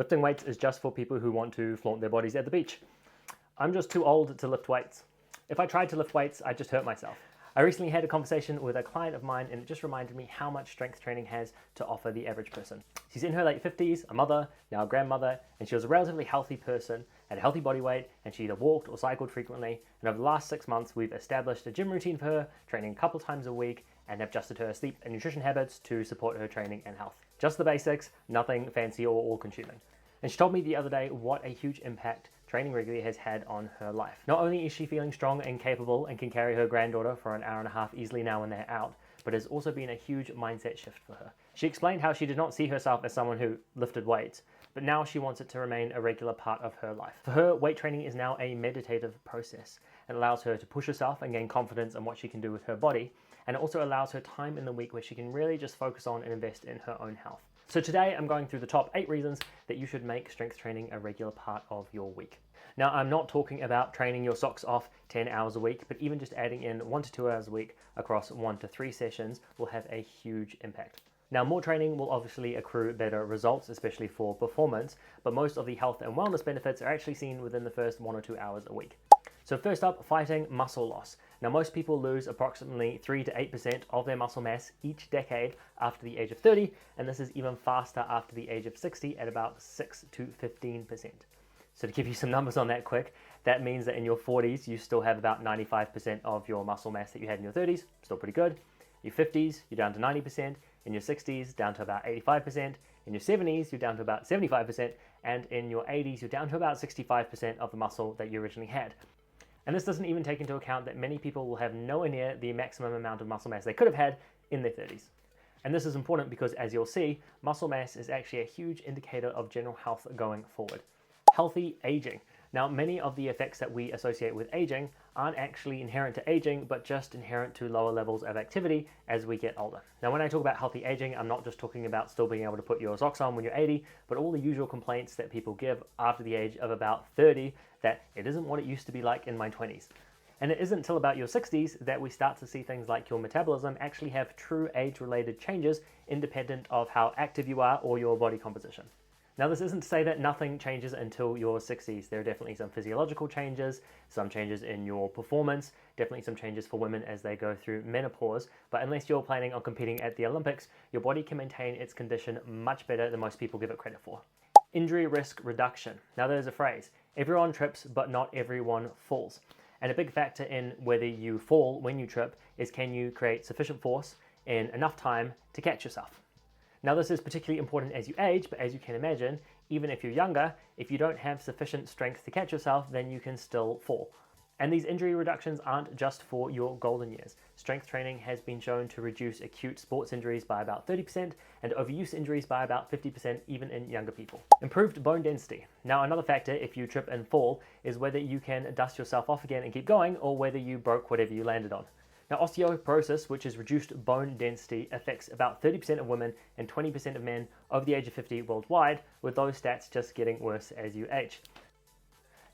Lifting weights is just for people who want to flaunt their bodies at the beach. I'm just too old to lift weights. If I tried to lift weights, I'd just hurt myself. I recently had a conversation with a client of mine, and it just reminded me how much strength training has to offer the average person. She's in her late 50s, a mother, now a grandmother, and she was a relatively healthy person, had a healthy body weight, and she either walked or cycled frequently. And over the last 6 months, we've established a gym routine for her, training a couple times a week, and have adjusted her sleep and nutrition habits to support her training and health. Just the basics, nothing fancy or all-consuming. And she told me the other day what a huge impact training regularly has had on her life. Not only is she feeling strong and capable and can carry her granddaughter for an hour and a half easily now when they're out, but has also been a huge mindset shift for her. She explained how she did not see herself as someone who lifted weights, but now she wants it to remain a regular part of her life. For her, weight training is now a meditative process. It allows her to push herself and gain confidence in what she can do with her body, and it also allows her time in the week where she can really just focus on and invest in her own health. So today I'm going through the top 8 reasons that you should make strength training a regular part of your week. Now, I'm not talking about training your socks off 10 hours a week, but even just adding in 1 to 2 hours a week across 1 to 3 sessions will have a huge impact. Now, more training will obviously accrue better results, especially for performance, but most of the health and wellness benefits are actually seen within the first 1 or 2 hours a week. So first up, fighting muscle loss. Now, most people lose approximately 3 to 8% of their muscle mass each decade after the age of 30, and this is even faster after the age of 60 at about 6 to 15%. So to give you some numbers on that quick, that means that in your 40s, you still have about 95% of your muscle mass that you had in your 30s, still pretty good. Your 50s, you're down to 90%. In your 60s, down to about 85%. In your 70s, you're down to about 75%. And in your 80s, you're down to about 65% of the muscle that you originally had. And this doesn't even take into account that many people will have nowhere near the maximum amount of muscle mass they could have had in their 30s. And this is important because, as you'll see, muscle mass is actually a huge indicator of general health going forward. Healthy aging. Now, many of the effects that we associate with aging aren't actually inherent to aging, but just inherent to lower levels of activity as we get older. Now, when I talk about healthy aging, I'm not just talking about still being able to put your socks on when you're 80, but all the usual complaints that people give after the age of about 30, that it isn't what it used to be like in my 20s. And it isn't until about your 60s that we start to see things like your metabolism actually have true age-related changes independent of how active you are or your body composition. Now, this isn't to say that nothing changes until your 60s. There are definitely some physiological changes, some changes in your performance, definitely some changes for women as they go through menopause. But unless you're planning on competing at the Olympics, your body can maintain its condition much better than most people give it credit for. Injury risk reduction. Now, there's a phrase, everyone trips, but not everyone falls. And a big factor in whether you fall when you trip is, can you create sufficient force in enough time to catch yourself? Now, this is particularly important as you age, but as you can imagine, even if you're younger, if you don't have sufficient strength to catch yourself, then you can still fall. And these injury reductions aren't just for your golden years. Strength training has been shown to reduce acute sports injuries by about 30% and overuse injuries by about 50% even in younger people. Improved bone density. Now, another factor if you trip and fall is whether you can dust yourself off again and keep going, or whether you broke whatever you landed on. Now, osteoporosis, which is reduced bone density, affects about 30% of women and 20% of men over the age of 50 worldwide, with those stats just getting worse as you age.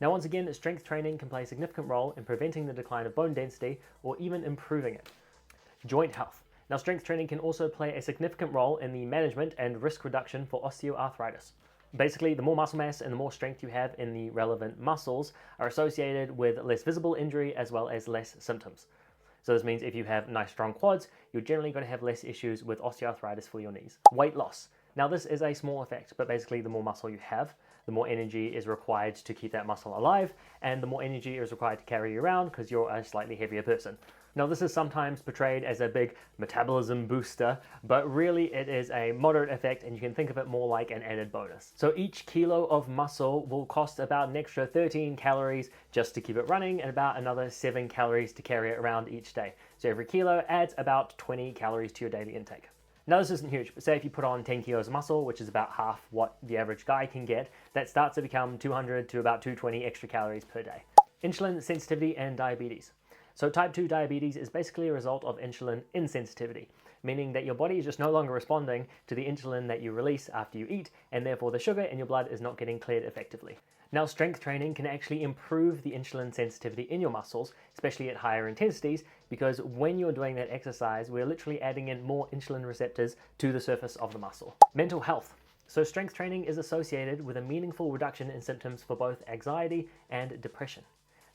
Now, once again, strength training can play a significant role in preventing the decline of bone density or even improving it. Joint health. Now, strength training can also play a significant role in the management and risk reduction for osteoarthritis. Basically, the more muscle mass and the more strength you have in the relevant muscles are associated with less visible injury as well as less symptoms. So this means if you have nice strong quads, you're generally going to have less issues with osteoarthritis for your knees. Weight loss. Now, this is a small effect, but basically the more muscle you have, the more energy is required to keep that muscle alive, and the more energy is required to carry you around because you're a slightly heavier person. Now, this is sometimes portrayed as a big metabolism booster, but really it is a moderate effect, and you can think of it more like an added bonus. So each kilo of muscle will cost about an extra 13 calories just to keep it running, and about another 7 calories to carry it around each day. So every kilo adds about 20 calories to your daily intake. Now, this isn't huge, but say if you put on 10 kilos of muscle, which is about half what the average guy can get, that starts to become 200 to about 220 extra calories per day. Insulin sensitivity and diabetes. So type 2 diabetes is basically a result of insulin insensitivity, meaning that your body is just no longer responding to the insulin that you release after you eat, and therefore the sugar in your blood is not getting cleared effectively. Now, strength training can actually improve the insulin sensitivity in your muscles, especially at higher intensities, because when you're doing that exercise, we're literally adding in more insulin receptors to the surface of the muscle. Mental health. So strength training is associated with a meaningful reduction in symptoms for both anxiety and depression.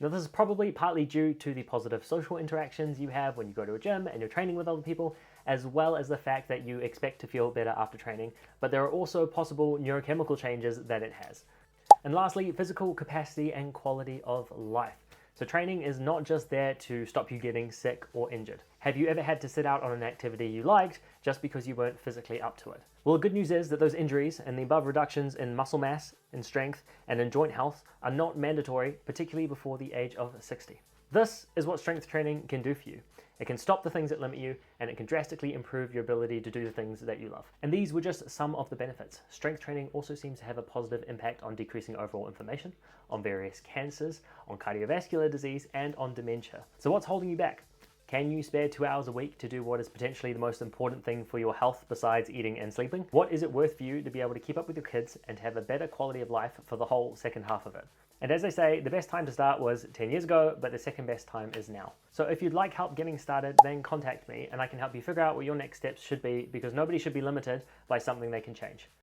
Now, this is probably partly due to the positive social interactions you have when you go to a gym and you're training with other people, as well as the fact that you expect to feel better after training, but there are also possible neurochemical changes that it has. And lastly, physical capacity and quality of life. So training is not just there to stop you getting sick or injured. Have you ever had to sit out on an activity you liked just because you weren't physically up to it? Well, the good news is that those injuries and the above reductions in muscle mass, in strength, and in joint health are not mandatory, particularly before the age of 60. This is what strength training can do for you. It can stop the things that limit you, and it can drastically improve your ability to do the things that you love. And these were just some of the benefits. Strength training also seems to have a positive impact on decreasing overall inflammation, on various cancers, on cardiovascular disease, and on dementia. So what's holding you back? Can you spare 2 hours a week to do what is potentially the most important thing for your health besides eating and sleeping? What is it worth for you to be able to keep up with your kids and to have a better quality of life for the whole second half of it? And as they say, the best time to start was 10 years ago, but the second best time is now. So if you'd like help getting started, then contact me and I can help you figure out what your next steps should be, because nobody should be limited by something they can change.